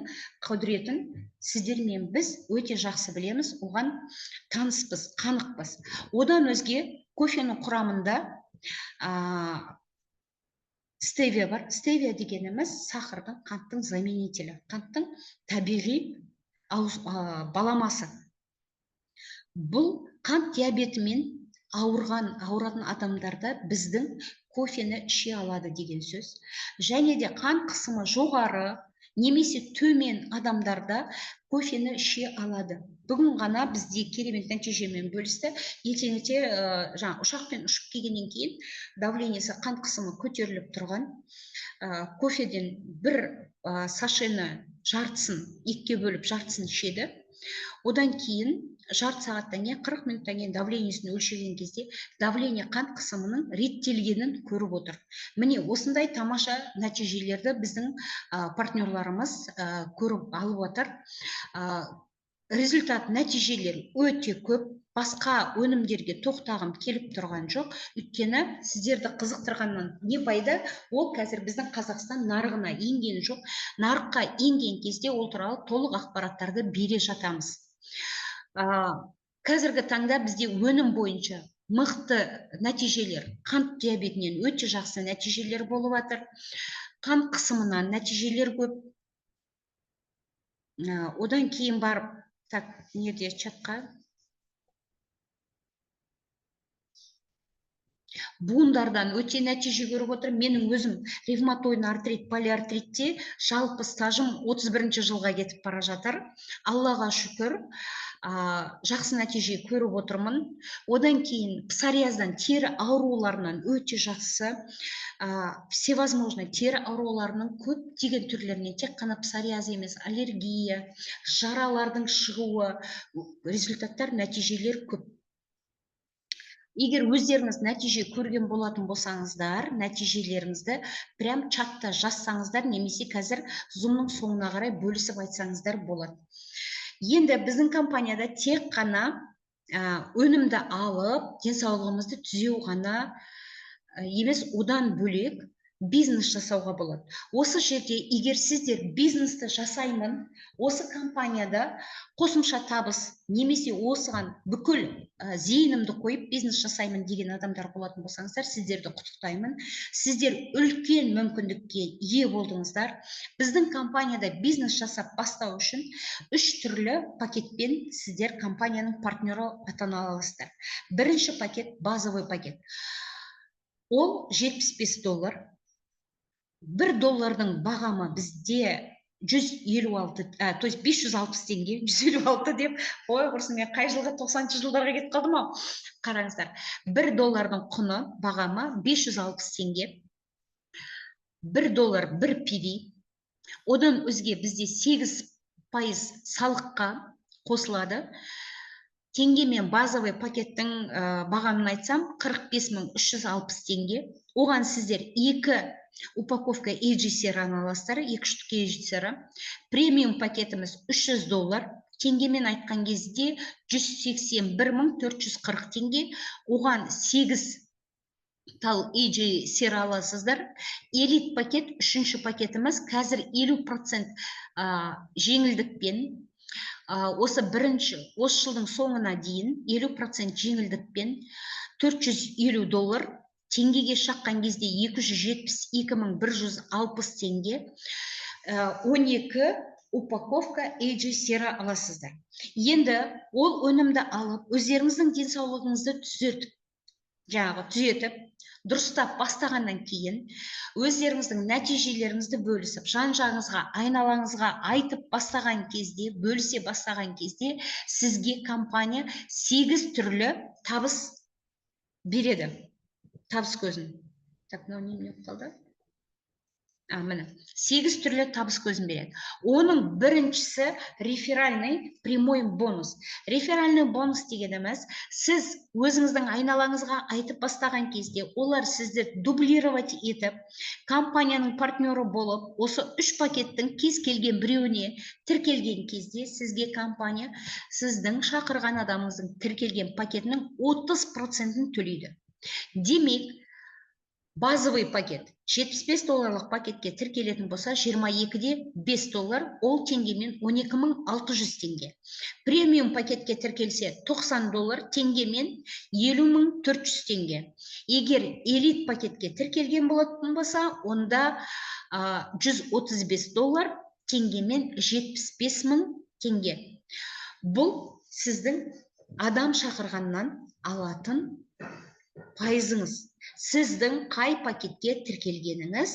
құдіретін сіздермен біз өте жақсы білеміз, оған таныспыз, қанықпыз. Одан өзге кофенің құрамында стевия бар. Стевия дегеніміз сахардың, қанттың заменителі, қанттың табиғи баламасы. Бұл қант диабетімен ауыратын адамдарда біздің кофені іше алады деген сөз. Және де қан қысымы жоғары немесе төмен адамдарда кофені іше алады. Бүгін ғана бізде керемет нәтижемен бөлісті. Ертеңінде ұшақпен ұшып келгеннен кейін давлениесі, қан қысымы көтеріліп тұрған. Кофеден бір сашені жартысын, екіге бөліп жартысын ішеді. Одан кейін жарты сағаттан кейін, 40 минуттан кейін давлениесін өлшеген кезде давление қан қысымының реттелгенін көріп отыр. Міне осындай тамаша нәтижелерді біздің партнерларымыз көріп алып отыр. Результат нәтижелер өте көп. Басқа өнімдерге тоқтағым келіп тұрған жоқ. Өйткені сіздерді қызықтырғаннан не пайда? Ол қазір біздің Қазақстан нарығына енген жоқ. Нарыққа енген кезде ол туралы толық ақпараттарды бере жатамыз. Қазіргі таңда бізде өнім бойынша мықты нәтижелер, қант диабетінен өте жақсы нәтижелер болып жатыр. Қан қысымынан нәтижелер көп. Одан кейін барып, чатқа буындардан өте нәтиже көріп отыр. Менің өзім ревматойдный артрит, полиартритте жалпы стажым 31 жылға кетіп бара жатыр. Аллаға шүкір, жақсы нәтиже көріп отырмын. Одан кейін псориаздан, тері ауруларынан өте жақсы. Всевозможный тері ауруларының көптеген түрлеріне, тек қана псориаз емес, аллергия, жаралардың шығуы, результаттар, нәтижелер көп. Егер өздеріңіз нәтиже көрген болатын болсаңыздар, нәтижелеріңізді прям чатта жазсаңыздар, немесе қазір зумның соңына қарай бөлісіп айтсаңыздар болады. Енді біздің компанияда тек қана өнімді алып, денсаулығымызды түзеу ғана емес, одан бөлек бизнес жасауға болады. Осы жерде егер сіздер бизнесті жасаймын, осы компанияда қосымша табыс, немесе осыған бүкіл зейінімді қойып бизнес жасаймын деген адамдар болатын болсаңыздар, сіздерді құттықтаймын. Сіздер үлкен мүмкіндікке ие болдыңыздар. Біздің компанияда бизнес жасап бастау үшін 3 түрлі пакетпен сіздер компанияның партнері атана аласыздар. Бірінші пакет, базовый пакет. Ол $75. $1 бағамы бізде 156, то есть 560 теңге, 156 деп, ой құрсын, мен қай жылғы 90-шы жылдарға кетіп қалдым ау. Қараңыздар, $1 құны бағамы 560 теңге. $1 бір пиви. Одан өзге бізде 8% салыққа қосылады. Теңгемен базовый пакеттің бағамын айтсам 45.360 теңге. Оған сіздер 2 упаковка AG сераны аласыздар, 2 штук AG сера. Премиум пакетіміз $300. Теңгемен айтқан кезде 181.440 теңге. Оған 8 тал AG сера аласыздар. Элит пакет, 3-ші пакетіміз қазір 50% жеңілдікпен, осы жылдың соңына дейін 50% жеңілдікпен $450, теңгеге шаққан кезде 272.160 теңге. упаковка AJ сера аласыздар. Енді ол өнімді алып, өздеріңіздің денсаулығыңызды түзетіп, дұрыстап бастағаннан кейін, өздеріңіздің нәтижелеріңізді бөлісіп, жан-жағыңызға, айналаңызға айтып бастаған кезде, бөлісе бастаған кезде, сізге компания 8 түрлі табыс береді. Табыс көзін. Так, мынау не қалды? Міне, 8 түрлі табыс көзін береді. Оның біріншісі реферальный прямой бонус. Реферальный бонус дегеніміз, сіз өзіңіздің айналаңызға айтып бастаған кезде, олар сізді дублировать етіп, компанияның партнері болып, осы 3 пакеттің кез келген біреуіне тіркелген кезде, сізге компания сіздің шақырған адамыңыздың тіркелген пакетінің 30%-ін төлейді. Демек, базовый пакет $75 пакетке тіркелетін болса, 22-де $5, ол теңгемен 12.600 теңге. Премиум пакетке тіркелсе $90, теңгемен 50.400 теңге. Егер элит пакетке тіркелген болатын болса, онда $135, теңгемен 75.000 теңге. Бұл сіздің адам шақырғаннан алатын пайызыңыз. Сіздің қай пакетке тіркелгеніңіз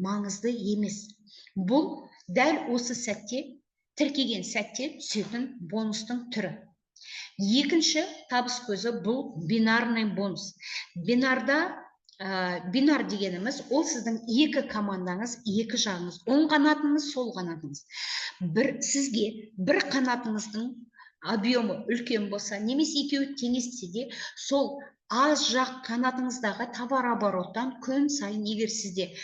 маңызды емес. Бұл дәл осы сәтте, тіркеген сәтте түсетін бонустың түрі. Екінші табыс көзі бұл бинарный бонус. Бинар дегеніміз, ол сіздің екі командаңыз, екі жағыңыз, оң қанатыңыз, сол қанатыңыз. Сізге бір қанатыңыздың объемы үлкен болса, немесе екеуі теңессе де, сол аз жақ қанатыңыздағы товар обороттан күн сайын, егер сізде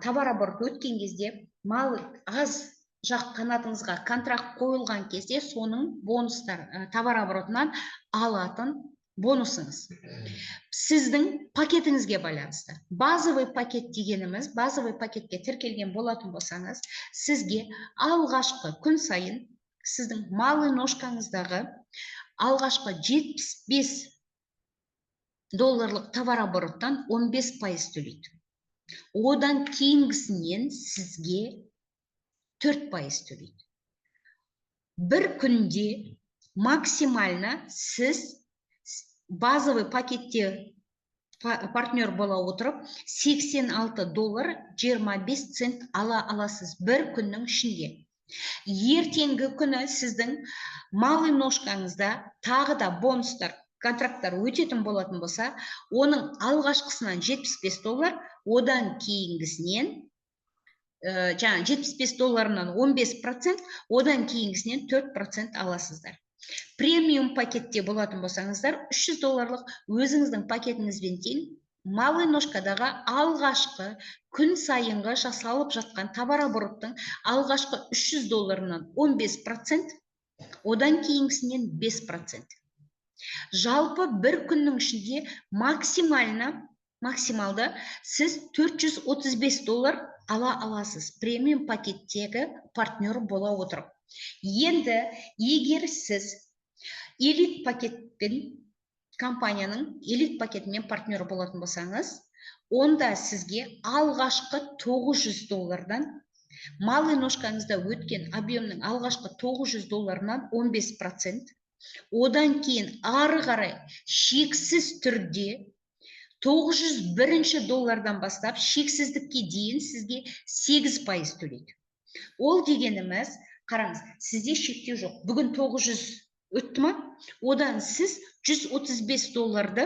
товар оборот өткен кезде, мал аз жақ қанатыңызға контракт қойылған кезде, соның бонустар товар оборотынан алатын бонусыңыз. Сіздің пакетіңізге байланысты. Базовый пакет дегеніміз, базовый пакетке тіркелген болатын болсаңыз, сізге алғашқы күн сайын сіздің малый ножкаңыздағы алғашқы $75 товар обороттан 15% төлейді. Одан кейінгісінен сізге 4% төлейді. Бір күнде максимально сіз базовый пакетте партнер бола отырып, $86.25 ала аласыз бір күннің ішінде. Ертеңгі күні сіздің малый ножкаңызда тағы да бонустар, контракттар өтетін болатын болса, оның алғашқысынан $75, одан кейінгісінен, $75-нан 15%, одан кейінгісінен 4% аласыздар. Премиум пакетте болатын болсаңыздар, $300 өзіңіздің пакетіңізбен тең, малый ножкадағы алғашқы күн сайынғы жасалып жатқан товар обороттың алғашқы $300-нан 15%, одан кейінгісінен 5%. Жалпы бір күннің ішінде максималды сіз $435 ала аласыз. Премиум пакеттегі партнер бола отырып. Енді, егер сіз элит пакетпен, компанияның элит пакетімен партнер болатын болсаңыз, онда сізге алғашқы $900-дан, малый ножкаңызда өткен объемның алғашқы $900-нан 15%, одан кейін ары қарай шексіз түрде $901-дан бастап шексіздікке дейін сізге 8% төлейді. Ол дегеніміз, қараңыз, сізде шектеу жоқ. Бүгін 900 өтті ма? Одан сіз $135-ды,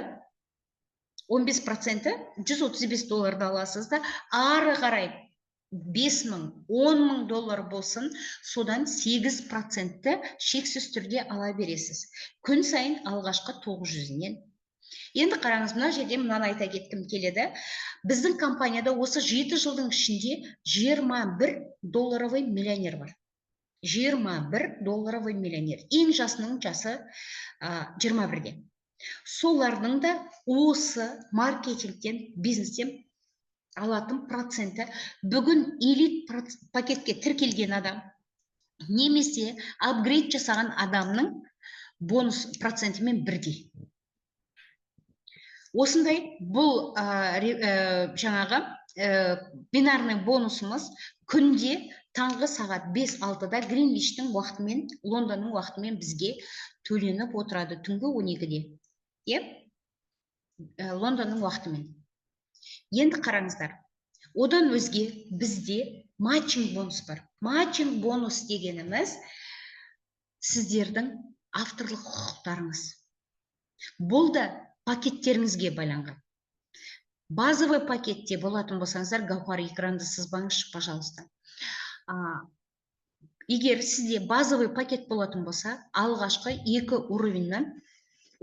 15%, $135 аласыз да, ары қарай $5.000, $10.000 болсын, содан 8%-ті шексіз түрде ала бересіз. Күн сайын алғашқы 900-нен. Енді қараңыз, мына жерде мынаны айта кеткім келеді. Біздің компанияда осы 7 жылдың ішінде $21 миллионер бар. $21 миллионер. Ең жасының жасы 21-де. Солардың да осы маркетингтен, бизнестен алатын проценті бүгін элит пакетке тіркелген адам, немесе апгрейд жасаған адамның бонус процентімен бірдей. Осындай бұл жаңағы бинарный бонусымыз күнде таңғы сағат 5-6-да Гринвичтің уақытымен, Лондонның уақытымен бізге төленіп отырады түнгі 12-де. Лондонның уақытымен. Енді қараңыздар. Одан өзге бізде матчинг бонус бар. Матчинг бонус дегеніміз сіздердің авторлық құқықтарыңыз. Бұл да пакеттеріңізге байланған. Базовый пакетте болатын болсаңыздар, Гаухар, экранды сызбаңызшы, пожалуйста. Егер сізде базовый пакет болатын болса, алғашқы 2 уровеньнен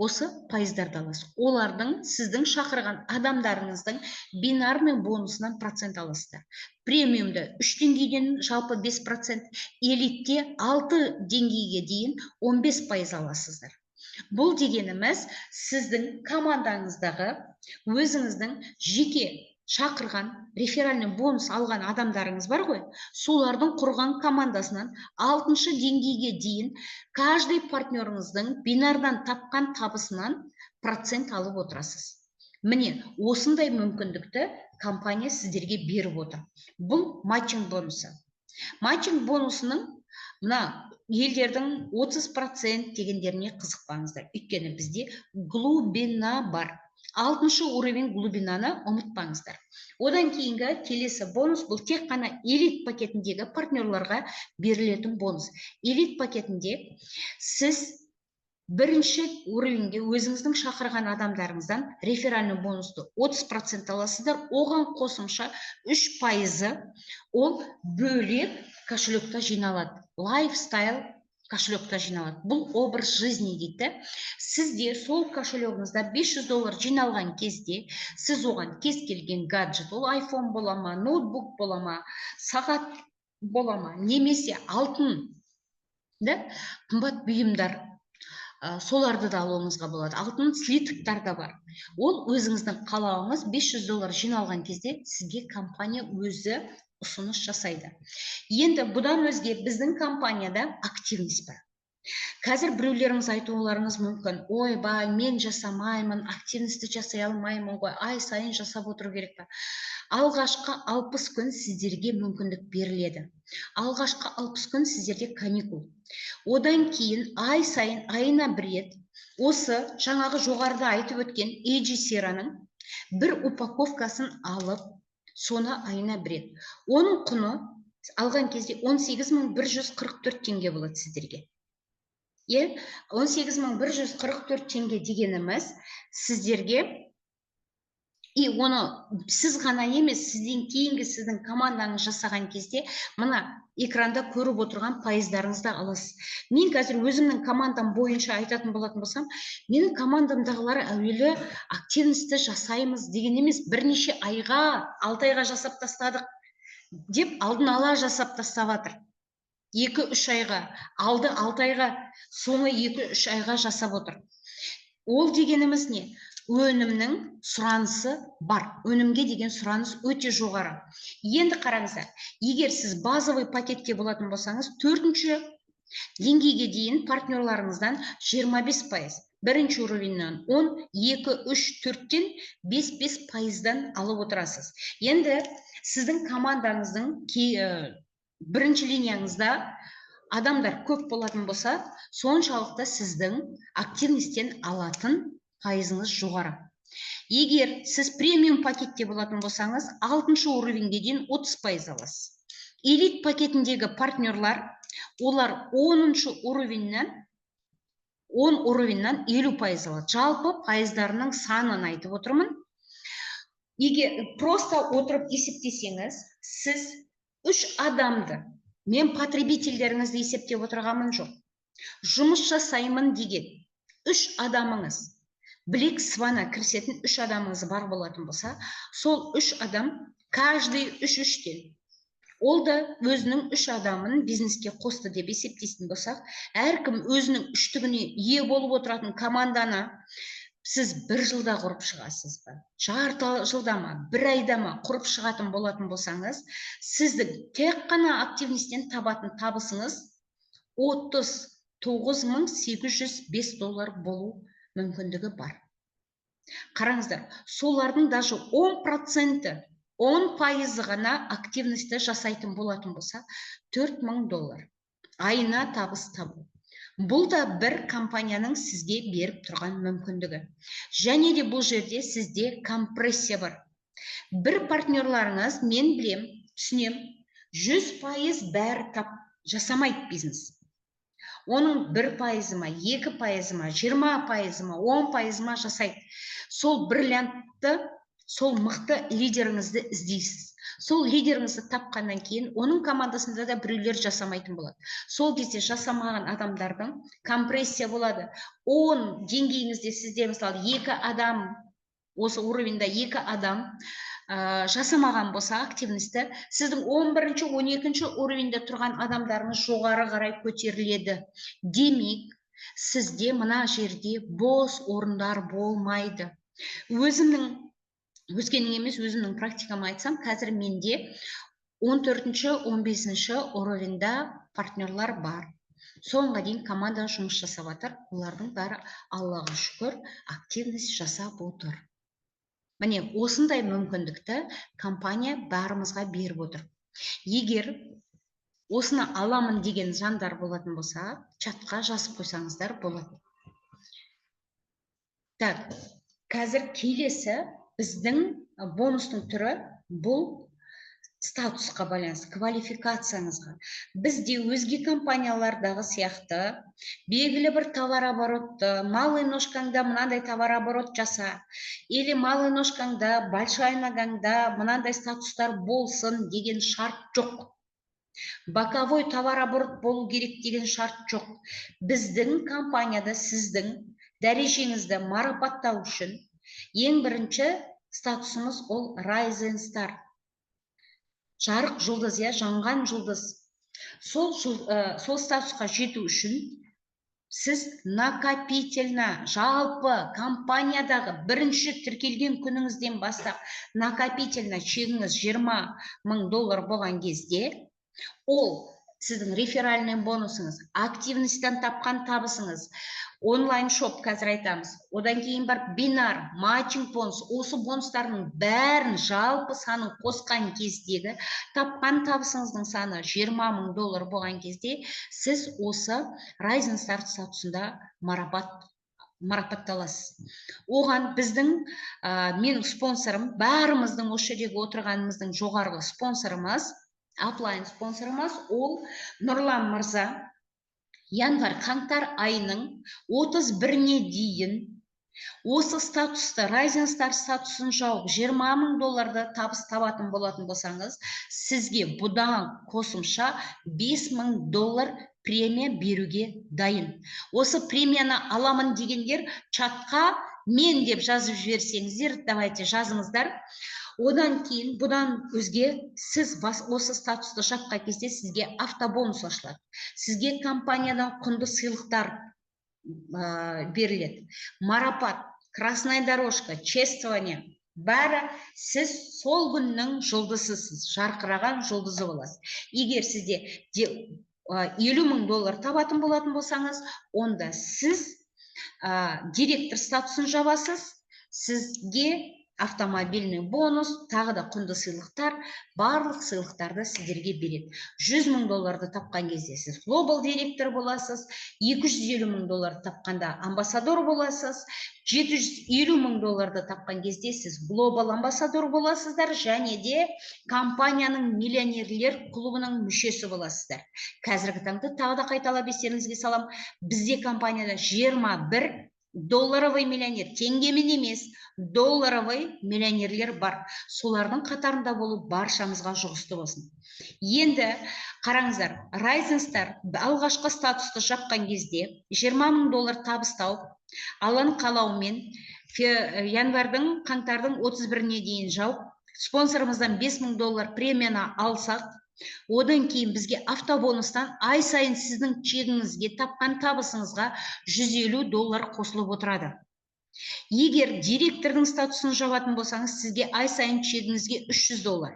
осы пайыздарды аласыз. Олардың сіздің шақырған адамдарыңыздың бинарный бонусынан процент аласыздар. Премиумда 3 деңгейден жалпы 5%, элитте 6 деңгейге дейін 15% аласыздар. Бұл дегеніміз сіздің командаңыздағы өзіңіздің жеке шақырған реферальный бонус алған адамдарыңыз бар ғой, солардың құрған командасынан 6-шы деңгейге дейін каждый партнеріңіздің бинардан тапқан табысынан процент алып отырасыз. Міне, осындай мүмкіндікті компания сіздерге беріп отыр. Бұл матчинг бонусы. Матчинг бонусының мына елдердің 30% дегендеріне қызықпаңыздар. Өйткені бізде глубина бар. 6-шы уровень глубинаны ұмытпаңыздар. Одан кейінгі келесі бонус бұл тек қана элит пакетіндегі партнерларға берілетін бонус. Элит пакетінде сіз бірінші уровеньге өзіңіздің шақырған адамдарыңыздан реферальный бонусты 30% аласыздар. Оған қосымша 3% ол бөлек кошелекта жиналады. Лайфстайл кошелекта жиналады. Бұл образ жизни дейді. Сізде сол кошелегіңізде $500 жиналған кезде, сіз оған кез келген гаджет, ол iPhone бола ма, ноутбук бола ма, сағат бола ма, немесе алтын, қымбат бұйымдар, соларды да алуыңызға болады. Алтын слитоктар да бар. Ол өзіңіздің қалауыңыз. $500 жиналған кезде сізге компания өзі ұсыныс жасайды. Енді бұдан өзге біздің компанияда активность бар. Қазір біреулеріңіз айтуларыңыз мүмкін. Ойбай, мен жасамаймын, активностьті жасай алмаймын ғой, ай сайын жасап отыру керек па? Алғашқы 60 күн сіздерге мүмкіндік беріледі. Алғашқы 60 күн сіздерде каникул. Одан кейін ай сайын айына бір рет осы жаңағы жоғарыда айтып өткен AG сераның бір упаковкасын алып, соны айына бір рет. Оның құны алған кезде 18.144 теңге болады сіздерге. 18.144 теңге дегеніміз сіздерге, и оны сіз ғана емес, сізден кейінгі сіздің командаңыз жасаған кезде мына экранда көріп отырған пайыздарыңызды аласыз. Мен қазір өзімнің командам бойынша айтатын болатын болсам, менің командамдағылар әуелі активностьті жасаймыз деген емес, бірнеше айға, 6 айға жасап тастадық деп алдын ала жасап тастап жатыр. 2-3 айға, алды 6 айға, соңы 2-3 айға жасап отыр. Ол дегеніміз не? Өнімнің сұранысы бар. Өнімге деген сұраныс өте жоғары. Енді қараңыздар, егер сіз базовый пакетке болатын болсаңыз, 4-ші деңгейге дейін партнерларыңыздан 25%, бірінші уровеньнен 10, 2, 3, 4-тен 5% алып отырасыз. Енді сіздің командаңыздың бірінші линияңызда адамдар көп болатын болса, соншалықты сіздің активностьтен алатын пайызыңыз жоғары. Егер сіз премиум пакетте болатын болсаңыз, 6-шы уровеньге дейін 30% аласыз. Элит пакетіндегі партнерлар, олар 10-шы уровеньнен 50% алады. Жалпы пайыздарының санын айтып отырмын. Егер просто отырып есептесеңіз, сіз 3 адамды, мен потребительдеріңізді есептеп отырғамын жоқ. Жұмыс жасаймын деген 3 адамыңыз, Black Swan'a кірісетін 3 адамыңыз бар болатын болса, сол 3 адам, каждый 3-3-тен. Ол да өзінің 3 адамын бизнеске қосты деп есептесін болсақ, әркім өзінің 3-тігіне ие болып отыратын команданы сіз 1 жылда құрып шығасыз ба? Жарты жылда ма, 1 айда ма құрып шығатын болатын болсаңыз, сіздің тек қана активностьтен табатын табысыңыз $39.805 болу мүмкіндігі бар. Қараңыздар, солардың даже 10% 10% ғана активності жасайтын болатын болса, $4000 айына табыс табу. Бұл да бір компанияның сізге беріп тұрған мүмкіндігі. Және де бұл жерде сізде компрессия бар. Бір партнерларыңыз, мен білем, түсінем, 100% бәрі жасамайды бизнес. Оның 1% ма, 2% ма, 20% ма, 10% ма жасайды. Сол бриллиантты, сол мықты лидеріңізді іздейсіз. Сол лидеріңізді тапқаннан кейін, оның командасында да біреулер жасамайтын болады. Сол кезде жасамаған адамдардың компрессия болады. 10 деңгейіңізде сізде мысалы 2 адам, осы уровеньда 2 адам жасамаған болса активності, сіздің 11-ші, 12-ші уровеньде тұрған адамдарыңыз жоғары қарай көтеріледі. Демек, сізде мына жерде бос орындар болмайды. Өзгенің емес, өзімнің практикам айтсам, қазір менде 14-ші, 15-ші уровеньда партнерлар бар. Соңға дейін команда жұмыс жасап жатыр. Олардың бәрі, Аллаға шүкір, активность жасап отыр. Міне, осындай мүмкіндікті компания бәрімізге беріп отыр. Егер осыны аламын деген жандар болатын болса, чатқа жазып қойсаңыздар болады. Так, қазір келесі біздің бонустың түрі бұл статусқа байланысты, квалификацияңызға. Бізде өзге компаниялардағы сияқты белгілі бір товар оборотты, малый ножкаңда мынандай товар оборот жаса, или малый ножкаңда, большая ногаңда мынандай статустар болсын деген шарт жоқ. Боковой товар оборот болу керек деген шарт жоқ. Біздің компанияда сіздің дәрежеңізді марапаттау үшін ең бірінші статусымыз ол Rising Star. Жарық жұлдыз, жанған жұлдыз. Сол статусқа жету үшін сіз накопительно, жалпы компаниядағы бірінші тіркелген күніңізден бастап накопительно чегіңіз $20,000 болған кезде, ол сіздің реферальный бонусыңыз, активностьтан тапқан табысыңыз, онлайн шоп қазір айтамыз. Одан кейін бар бинар, матчинг бонус, осы бонустардың бәрін жалпы санын қосқан кездегі тапқан табысыңыздың саны $20,000 болған кезде, сіз осы Rising Star статусында марапатталасыз. Оған біздің, менің спонсорым, бәріміздің осы жердегі отырғанымыздың жоғарғы спонсорымыз, апплайн спонсорымыз, ол Нұрлан Мырза, январь-қаңтар айының 31-не дейін осы статусты, Rising Star статусын жауып $20,000 табыс табатын болатын болсаңыз, сізге бұдан қосымша $5,000 премия беруге дайын. Осы премияны аламын дегендер чатқа мен деп жазып жіберсеңіздер, давайте жазыңыздар. Одан кейін, бұдан өзге, сіз осы статусты жапқан кезде сізге автобонус ашылады. Сізге компаниядан құнды сыйлықтар беріледі. Марапат, красная дорожка, чествование, бәрі сіз сол күннің жұлдызысыз, жарқыраған жұлдызы боласыз. Егер сізде $50,000 табатын болатын болсаңыз, онда сіз директор статусын жабасыз, сізге автомобильный бонус, тағы да құнды сыйлықтар, барлық сыйлықтарды сіздерге береді. $100,000 тапқан кезде сіз глобал директор боласыз, $250,000 тапқанда амбассадор боласыз, $750,000 тапқан кезде сіз глобал амбассадор боласыздар, және де компанияның миллионерлер клубының мүшесі боласыздар. Қазіргі таңда тағы да қайталап естеріңізге салам, бізде компанияда $20 миллионер, теңгемен емес, долларовый миллионерлер бар. Солардың қатарында болу баршамызға жұғысты болсын. Енді қараңыздар, Rising Star алғашқы статусты жапқан кезде $20,000 табыс тауып, Алланың қалауымен январдың қаңтардың 31-не дейін жауып, спонсорымыздан $5,000 премияны алсақ, одан кейін бізге автобонустан ай сайын сіздің чегіңізге, тапқан табысыңызға $150 қосылып отырады. Егер директордың статусын жабатын болсаңыз, сізге ай сайын чегіңізге $300.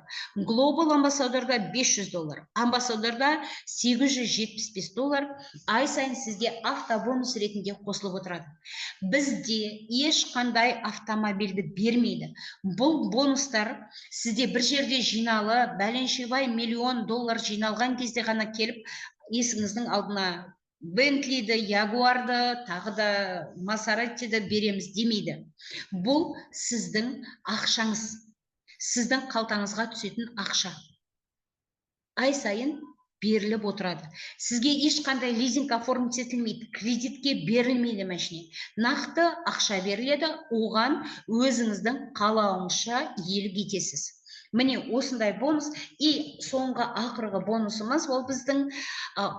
Global амбассадорда $500. Амбассадорда $875. Ай сайын сізге автобонус ретінде қосылып отырады. Бізде ешқандай автомобильді бермейді. Бұл бонустар сізде бір жерде жиналы, бәленшебай $1 миллион жиналған кезде ғана келіп, есігіңіздің алдына Бентлиді, Ягуарды, тағы да Масаратиді береміз демейді. Бұл сіздің ақшаңыз, сіздің қалтаңызға түсетін ақша. Ай сайын беріліп отырады. Сізге ешқандай лизинг оформить етілмейді, кредитке берілмейді мәшіне. Нақты ақша беріледі, оған өзіңіздің қалауыңызша иелік етесіз. Міне осындай бонус, и соңғы ақырғы бонусымыз ол біздің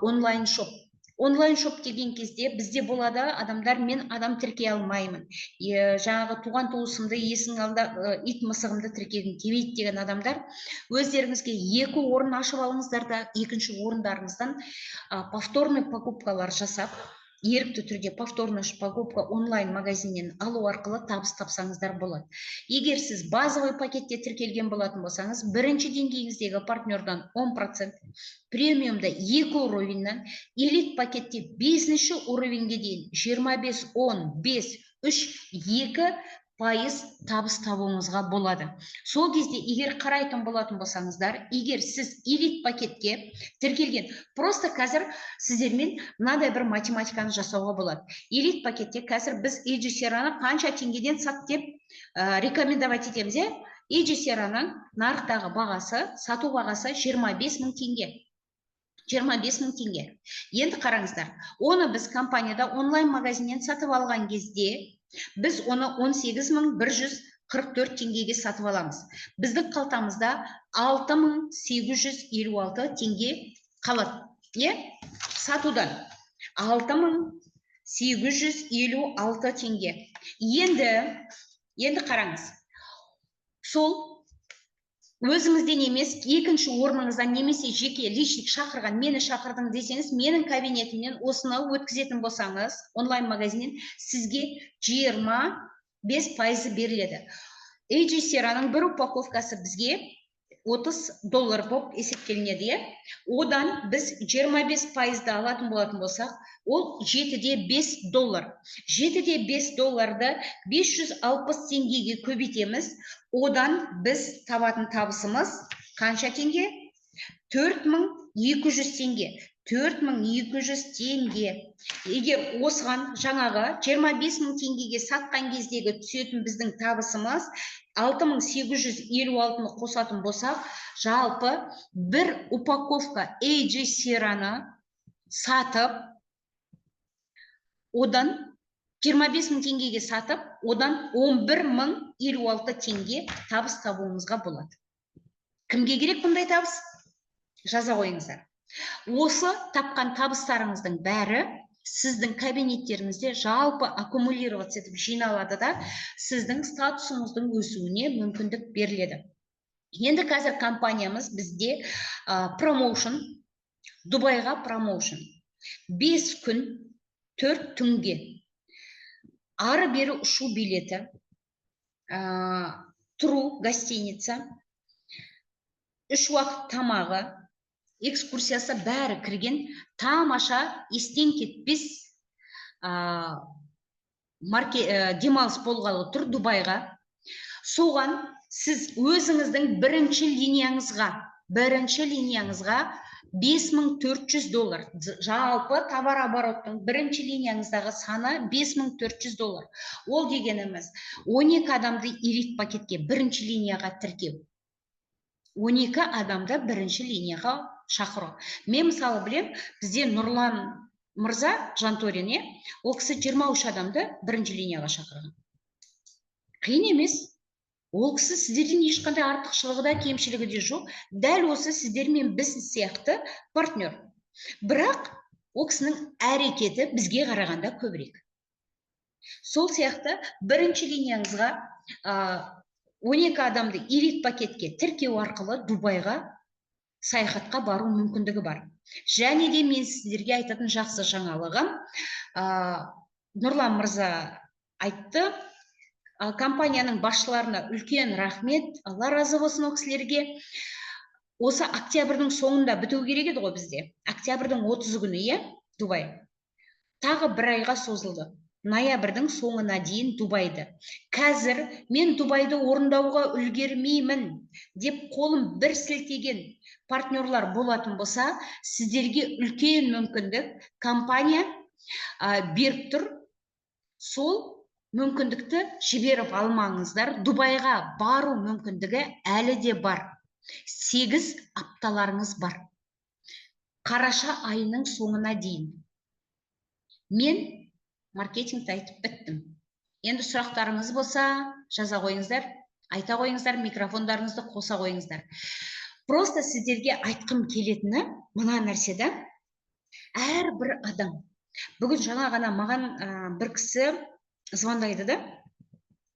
онлайн шоп. Онлайн шоп деген кезде бізде болады адамдар, мен адам тіркей алмаймын. Жаңағы туған туысымды, есің алда ит мысығымды тіркегім келмейді деген адамдар, өздеріңізге 2 орын ашып алыңыздар да, екінші орындарыңыздан повторный покупкалар жасап, ерікті түрде повторный покупка онлайн магазиннен алу арқылы табыс тапсаңыздар болады. Егер сіз базовый пакетте тіркелген болатын болсаңыз, бірінші деңгейіңіздегі партнердан 10%, премиумда 2 уровеньнен, элит пакетте 5-ші уровеньге дейін 25, 10, 5, 3, 2% табыс табуыңызға болады. Сол кезде егер қарайтын болатын болсаңыздар, егер сіз элит пакетке тіркелген, просто қазір сіздермен мынадай бір математиканы жасауға болады. Элит пакетте қазір біз Эджисераны қанша теңгеден сат деп рекомендовать етеміз. Эджисераның нарықтағы бағасы, сату бағасы 25.000 теңге. 25.000 теңге. Енді қараңыздар, оны біз компанияда онлайн магазиннен сатып алған кезде, біз оны 18.144 теңгеге сатып аламыз. Біздің қалтамызда 6.856 теңге қалады. Сатудан 6.856 теңге. Енді қараңыз. Сол өзіңізден емес, екінші орныңыздан немесе жеке личник шақырған, мені шақырдың десеңіз, менің кабинетімнен осыны өткізетін болсаңыз, онлайн магазиннен сізге 25% беріледі. Эджисераның бір упаковкасы бізге $30 болып есептелінеді. Одан біз 25% алатын болатын болсақ, ол $7.5. $7.5 560 теңгеге көбейтеміз. Одан біз табатын табысымыз қанша теңге? 4.200 теңге. 4.200 теңге. Егер осыған жаңағы 25.000 теңгеге сатқан кездегі түсетін біздің табысымыз 6.856-ны қосатын болсақ, жалпы бір упаковка Эджисераны сатып, одан 25.000 теңгеге сатып, одан 11.056 теңге табыс табуымызға болады. Кімге керек бұндай табыс? Жаза қойыңыздар. Осы тапқан табыстарыңыздың бәрі сіздің кабинеттеріңізде жалпы аккумулироваться етіп жиналады да, сіздің статусыңыздың өсуіне мүмкіндік беріледі. Енді қазір компаниямыз бізде промоушн, Дубайға промоушн. 5 күн, 4 түнге. Ары бері ұшу билеті, тұру гостиница, 3 уақыт тамағы, экскурсиясы бәрі кірген, тамаша, естен кетпес демалыс болғалы тұр Дубайға. Соған сіз өзіңіздің бірінші линияңызға $5.400. Жалпы товар обороттың бірінші линияңыздағы саны $5.400. Ол дегеніміз 12 адамды элит пакетке бірінші линияға тіркеу. 12 адамды бірінші линияға шақыру. Мен мысалы білем, бізде Нұрлан Мырза Жанторин, ол кісі 23 адамды бірінші линияға шақырған. Қиын емес. Ол кісі сіздерден ешқандай артықшылығы да, кемшілігі де жоқ. Дәл осы сіздермен біз сияқты партнер. Бірақ ол кісінің әрекеті бізге қарағанда көбірек. Сол сияқты бірінші линияңызға 12 адамды элит пакетке тіркеу арқылы Дубайға саяхатқа бару мүмкіндігі бар. Және де мен сіздерге айтатын жақсы жаңалығым, Нұрлан Мырза айтты. Компанияның басшыларына үлкен рахмет, Алла разы болсын ол кісілерге. Осы октябрьдің соңында біту керек еді ғой бізде. Октябрьдің 30 күні, иә, Дубай. Тағы бір айға созылды. Ноябрьдің соңына дейін Дубайды. Қазір мен Дубайды орындауға үлгермеймін деп қолым бір сілтеген партнерлар болатын болса, сіздерге үлкен мүмкіндік компания беріп тұр. Сол мүмкіндікті жіберіп алмаңыздар. Дубайға бару мүмкіндігі әлі де бар. 8 апталарыңыз бар. Қараша айының соңына дейін. Мен маркетингті айтып біттім. Енді сұрақтарыңыз болса, жаза қойыңыздар, айта қойыңыздар, микрофондарыңызды қоса қойыңыздар. Просто сіздерге айтқым келетіні мына нәрседе, әрбір адам. Бүгін жаңа ғана маған бір кісі звондайды да,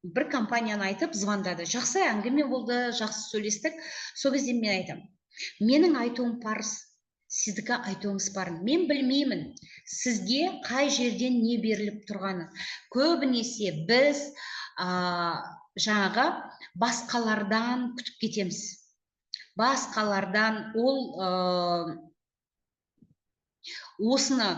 бір компанияны айтып звондады. Жақсы әңгіме болды, жақсы сөйлестік. Сол кезде мен айтам, менің айтуым парыз, сіздікі айтуыңыз бар. Мен білмеймін сізге қай жерден не беріліп тұрғаны. Көбінесе біз жаңағы басқалардан күтіп кетеміз. Басқалардан ол осыны